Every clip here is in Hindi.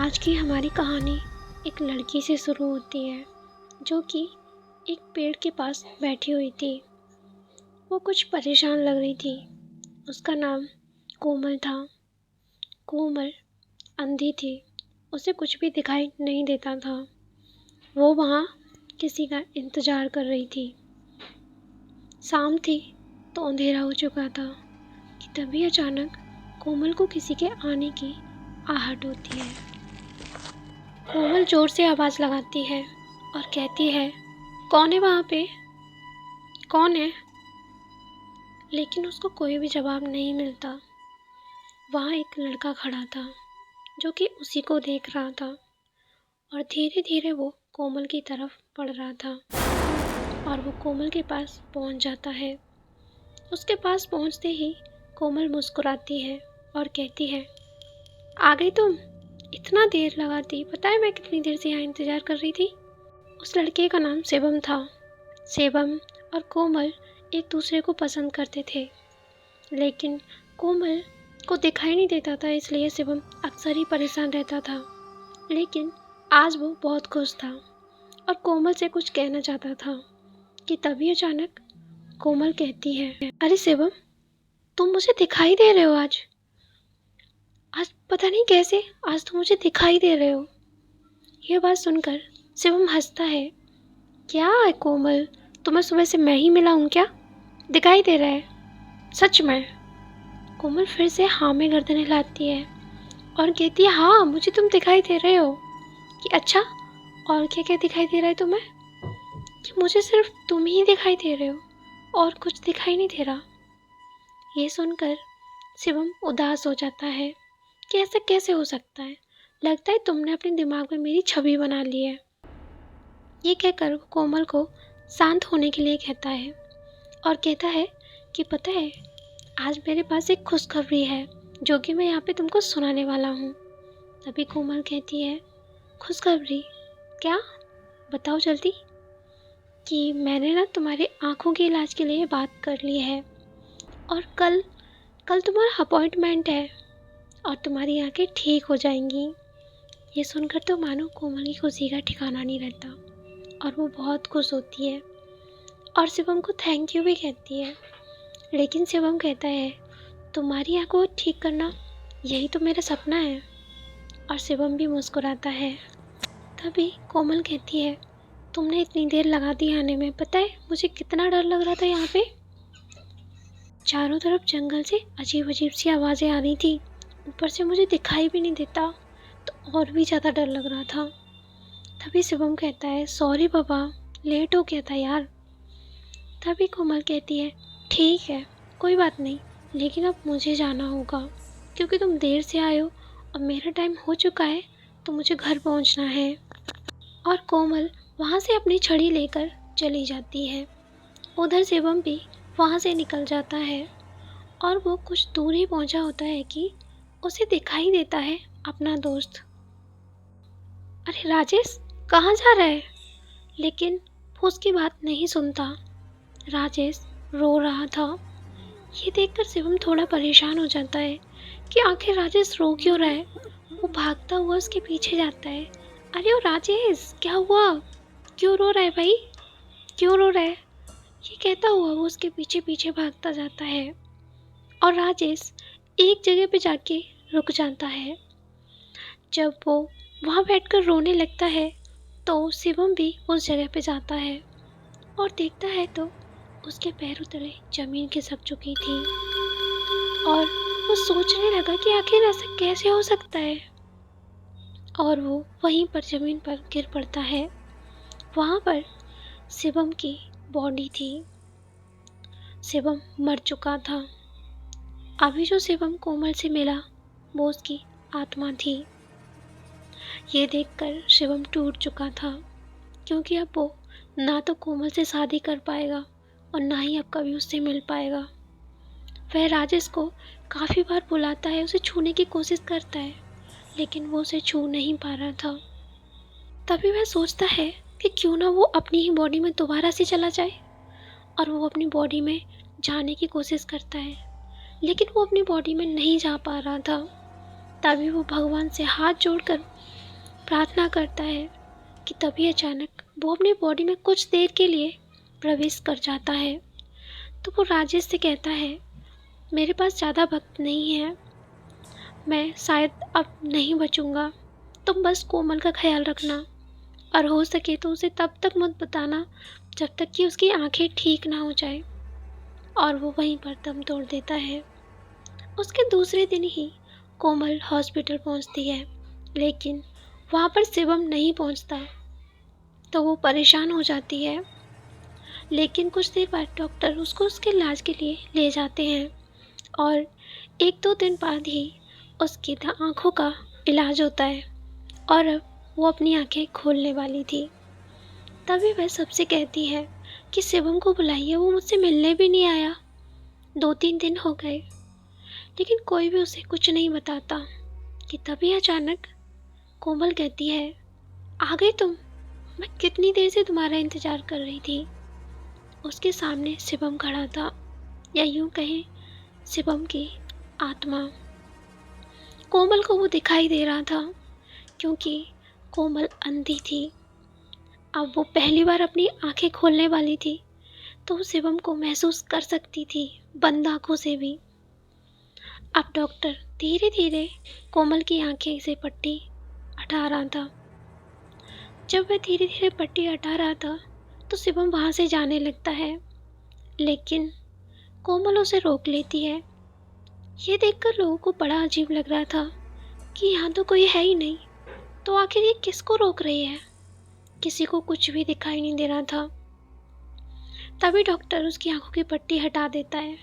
आज की हमारी कहानी एक लड़की से शुरू होती है जो कि एक पेड़ के पास बैठी हुई थी। वो कुछ परेशान लग रही थी। उसका नाम कोमल था। कोमल अंधी थी, उसे कुछ भी दिखाई नहीं देता था। वो वहाँ किसी का इंतज़ार कर रही थी। शाम थी तो अंधेरा हो चुका था कि तभी अचानक कोमल को किसी के आने की आहट होती है। कोमल ज़ोर से आवाज़ लगाती है और कहती है, कौन है वहाँ पे? कौन है? लेकिन उसको कोई भी जवाब नहीं मिलता। वहाँ एक लड़का खड़ा था जो कि उसी को देख रहा था और धीरे धीरे वो कोमल की तरफ बढ़ रहा था और वो कोमल के पास पहुँच जाता है। उसके पास पहुँचते ही कोमल मुस्कुराती है और कहती है, आ गई तुम? इतना देर लगाती, पता है मैं कितनी देर से यहाँ इंतज़ार कर रही थी। उस लड़के का नाम शिवम था। शिवम और कोमल एक दूसरे को पसंद करते थे, लेकिन कोमल को दिखाई नहीं देता था, इसलिए शिवम अक्सर ही परेशान रहता था। लेकिन आज वो बहुत खुश था और कोमल से कुछ कहना चाहता था कि तभी अचानक कोमल कहती है, अरे शिवम, तुम मुझे दिखाई दे रहे हो आज पता नहीं कैसे आज तुम मुझे दिखाई दे रहे हो। ये बात सुनकर शिवम हंसता है। क्या है कोमल, तुम्हें सुबह से मैं ही मिला हूँ क्या? दिखाई दे रहा है सच में? कोमल फिर से हाँ में गर्दन हिलाती है और कहती है, हाँ मुझे तुम दिखाई दे रहे हो। कि अच्छा, और क्या क्या दिखाई दे रहा है तुम्हें? कि मुझे सिर्फ तुम ही दिखाई दे रहे हो और कुछ दिखाई नहीं दे रहा। ये सुनकर शिवम उदास हो जाता है कि ऐसा कैसे हो सकता है, लगता है तुमने अपने दिमाग में मेरी छवि बना ली है। ये कहकर वो कोमल को शांत होने के लिए कहता है और कहता है कि पता है, आज मेरे पास एक खुशखबरी है जो कि मैं यहाँ पे तुमको सुनाने वाला हूँ। तभी कोमल कहती है, खुशखबरी? क्या? बताओ जल्दी। कि मैंने ना तुम्हारे आँखों के इलाज के लिए बात कर ली है और कल तुम्हारा अपॉइंटमेंट है और तुम्हारी आँखें ठीक हो जाएंगी। ये सुनकर तो मानो कोमल की खुशी का ठिकाना नहीं रहता और वो बहुत खुश होती है और शिवम को थैंक यू भी कहती है। लेकिन शिवम कहता है, तुम्हारी आँखों को ठीक करना यही तो मेरा सपना है। और शिवम भी मुस्कुराता है। तभी कोमल कहती है, तुमने इतनी देर लगा दी आने में, पता है मुझे कितना डर लग रहा था। यहाँ पे चारों तरफ जंगल से अजीब अजीब सी आवाज़ें आ रही थी, ऊपर से मुझे दिखाई भी नहीं देता तो और भी ज़्यादा डर लग रहा था। तभी शिवम कहता है, सॉरी बाबा, लेट हो गया था यार। तभी कोमल कहती है, ठीक है कोई बात नहीं, लेकिन अब मुझे जाना होगा क्योंकि तुम देर से आए हो और मेरा टाइम हो चुका है, तो मुझे घर पहुंचना है। और कोमल वहाँ से अपनी छड़ी लेकर चली जाती है। उधर शिवम भी वहाँ से निकल जाता है और वो कुछ दूर ही पहुँचा होता है कि उसे दिखाई देता है अपना दोस्त। अरे राजेश, कहाँ जा रहा है? लेकिन वो उसकी बात नहीं सुनता। राजेश रो रहा था। ये देखकर शिवम थोड़ा परेशान हो जाता है कि आखिर राजेश रो क्यों रहा है। वो भागता हुआ उसके पीछे जाता है। अरे ओ राजेश, क्या हुआ? क्यों रो रहा है भाई? क्यों रो रहा है? ये कहता हुआ वो उसके पीछे पीछे भागता जाता है और राजेश एक जगह पे जाके रुक जाता है। जब वो वहाँ बैठकर रोने लगता है तो शिवम भी उस जगह पे जाता है और देखता है तो उसके पैरों तले ज़मीन खिसक चुकी थी और वो सोचने लगा कि आखिर ऐसा कैसे हो सकता है। और वो वहीं पर ज़मीन पर गिर पड़ता है। वहाँ पर शिवम की बॉडी थी। शिवम मर चुका था। अभी जो शिवम कोमल से मिला वो उसकी आत्मा थी। ये देखकर शिवम टूट चुका था क्योंकि अब वो ना तो कोमल से शादी कर पाएगा और ना ही अब कभी उससे मिल पाएगा। वह राजेश को काफ़ी बार बुलाता है, उसे छूने की कोशिश करता है, लेकिन वो उसे छू नहीं पा रहा था। तभी वह सोचता है कि क्यों ना वो अपनी ही बॉडी में दोबारा से चला जाए और वो अपनी बॉडी में जाने की कोशिश करता है, लेकिन वो अपनी बॉडी में नहीं जा पा रहा था। तभी वो भगवान से हाथ जोड़कर प्रार्थना करता है कि तभी अचानक वो अपनी बॉडी में कुछ देर के लिए प्रवेश कर जाता है। तो वो राजेश से कहता है, मेरे पास ज़्यादा वक्त नहीं है, मैं शायद अब नहीं बचूंगा, तुम बस कोमल का ख्याल रखना और हो सके तो उसे तब तक मत बताना जब तक कि उसकी आंखें ठीक ना हो जाए। और वो वहीं पर दम तोड़ देता है। उसके दूसरे दिन ही कोमल हॉस्पिटल पहुंचती है, लेकिन वहाँ पर शिवम नहीं पहुंचता। तो वो परेशान हो जाती है, लेकिन कुछ देर बाद डॉक्टर उसको उसके इलाज के लिए ले जाते हैं और 1-2 दिन बाद ही उसकी आँखों का इलाज होता है और अब वो अपनी आंखें खोलने वाली थी। तभी वह सबसे कहती है कि शिवम को बुलाइए, वो मुझसे मिलने भी नहीं आया, 2-3 दिन हो गए। लेकिन कोई भी उसे कुछ नहीं बताता कि तभी अचानक कोमल कहती है, आ गए तुम, मैं कितनी देर से तुम्हारा इंतज़ार कर रही थी। उसके सामने शिवम खड़ा था, या यूं कहें शिवम की आत्मा। कोमल को वो दिखाई दे रहा था क्योंकि कोमल अंधी थी। अब वो पहली बार अपनी आंखें खोलने वाली थी, तो वो शिवम को महसूस कर सकती थी बंद आंखों से भी। अब डॉक्टर धीरे धीरे कोमल की आंखें से पट्टी हटा रहा था। जब वह धीरे धीरे पट्टी हटा रहा था तो शिवम वहाँ से जाने लगता है, लेकिन कोमल उसे रोक लेती है। ये देखकर लोगों को बड़ा अजीब लग रहा था कि यहाँ तो कोई है ही नहीं, तो आखिर ये किसको रोक रही है। किसी को कुछ भी दिखाई नहीं दे रहा था। तभी डॉक्टर उसकी आंखों की पट्टी हटा देता है,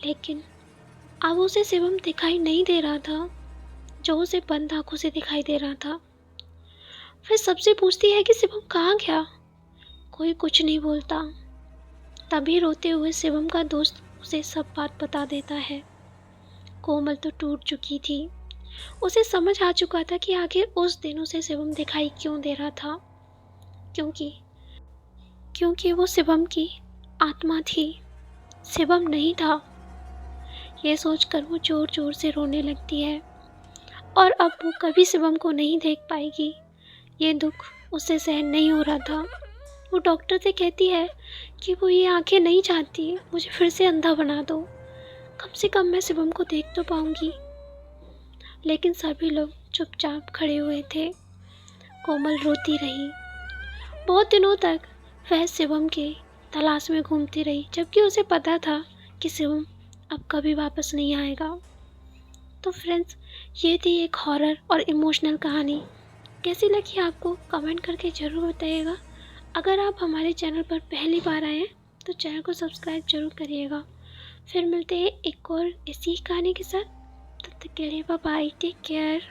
लेकिन अब उसे शिवम दिखाई नहीं दे रहा था जो उसे बंद आंखों से दिखाई दे रहा था। फिर सबसे पूछती है कि शिवम कहाँ गया। कोई कुछ नहीं बोलता। तभी रोते हुए शिवम का दोस्त उसे सब बात बता देता है। कोमल तो टूट चुकी थी। उसे समझ आ चुका था कि आखिर उस दिन उसे शिवम दिखाई क्यों दे रहा था, क्योंकि वो शिवम की आत्मा थी, शिवम नहीं था। ये सोचकर वो जोर जोर से रोने लगती है और अब वो कभी शिवम को नहीं देख पाएगी। ये दुख उससे सहन नहीं हो रहा था। वो डॉक्टर से कहती है कि वो ये आंखें नहीं चाहती, मुझे फिर से अंधा बना दो, कम से कम मैं शिवम को देख तो पाऊंगी। लेकिन सभी लोग चुपचाप खड़े हुए थे। कोमल रोती रही। बहुत दिनों तक वह शिवम के तलाश में घूमती रही, जबकि उसे पता था कि शिवम अब कभी वापस नहीं आएगा। तो फ्रेंड्स, ये थी एक हॉरर और इमोशनल कहानी। कैसी लगी आपको कमेंट करके ज़रूर बताइएगा। अगर आप हमारे चैनल पर पहली बार आए हैं तो चैनल को सब्सक्राइब जरूर करिएगा। फिर मिलते हैं एक और इसी कहानी के साथ। तब तक के लिए बाय बाय, टेक केयर।